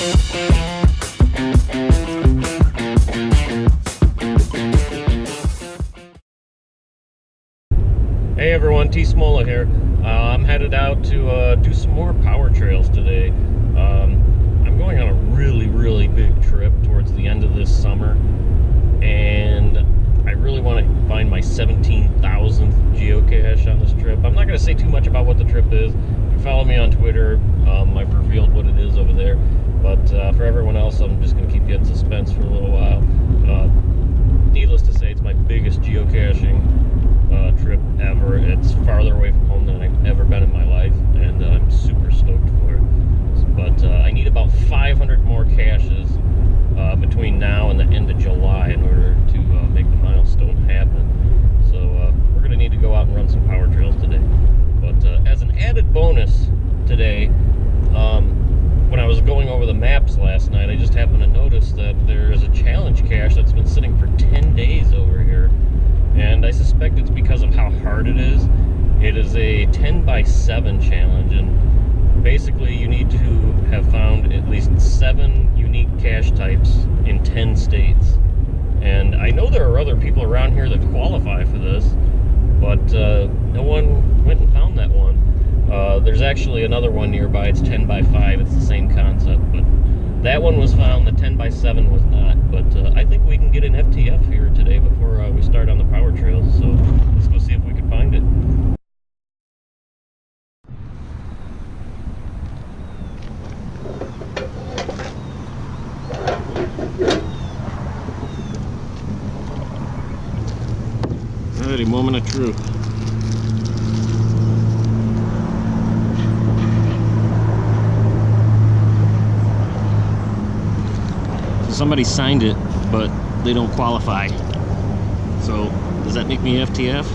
Hey everyone, T Smola here. I'm headed out to do some more Powertrails today. I'm going on a really big trip towards the end of this summer, and I really want to find my 17,000th geocache on this trip. I'm not going to say too much about what the trip is. If you follow me on Twitter, I've revealed what it is over there, but for everyone else, I'm just going to keep you in suspense for a little while. Needless to say, it's my biggest geocaching trip ever. It's farther away from home than I've ever been in my life, and I'm super stoked for it. But I need about 500 more caches between now and the end of July in order to make the milestone happen. So we're going to need to go out and run some Powertrails today. But as an added bonus today, when I was going over the maps last night, I just happened to notice that there is a challenge cache that's been sitting for 10 days over here. And I suspect it's because of how hard it is. It is a 10x7 challenge, and basically you need to have found at least 7 unique cache types in 10 states. And I know there are other people around here that qualify for this, but no one went and found that one. There's actually another one nearby. It's 10x5. It's the same concept, but that one was found. The 10x7 was not. But I think we can get an FTF here today before we start on the Powertrails. So let's go see if we can find it. Alrighty, moment of truth. Somebody signed it, but they don't qualify. So, does that make me FTF?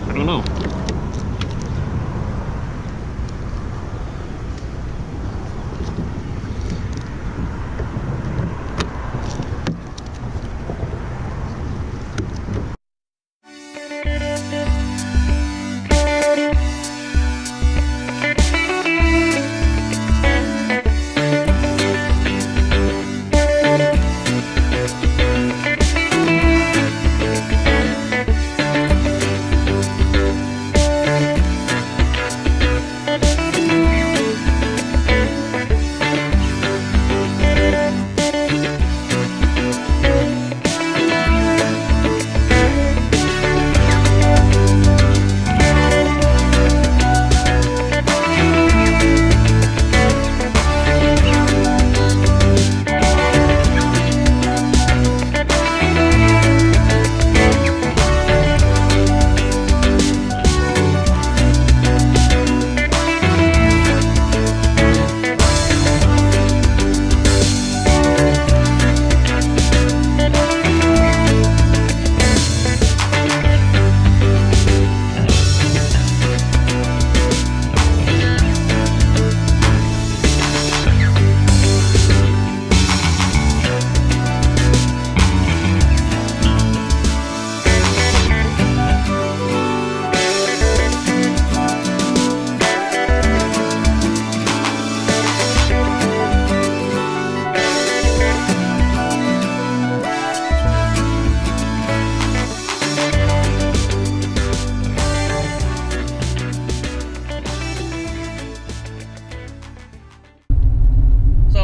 I don't know.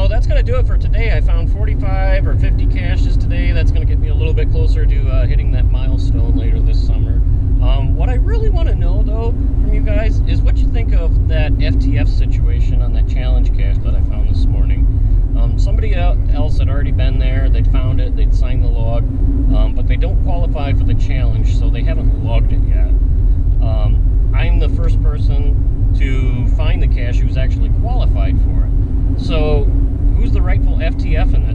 That's going to do it for today. I found 45 or 50 caches today. That's going to get me a little bit closer to hitting that milestone later this summer. What I really want to know, though, from you guys is what you think of that FTF situation on that challenge cache that I found this morning. Somebody else had already been there, they'd found it, they'd signed the log, but they don't qualify for the challenge, so they haven't logged it yet. I'm the first person to find the cache who's actually qualified for it. So who's the rightful FTF in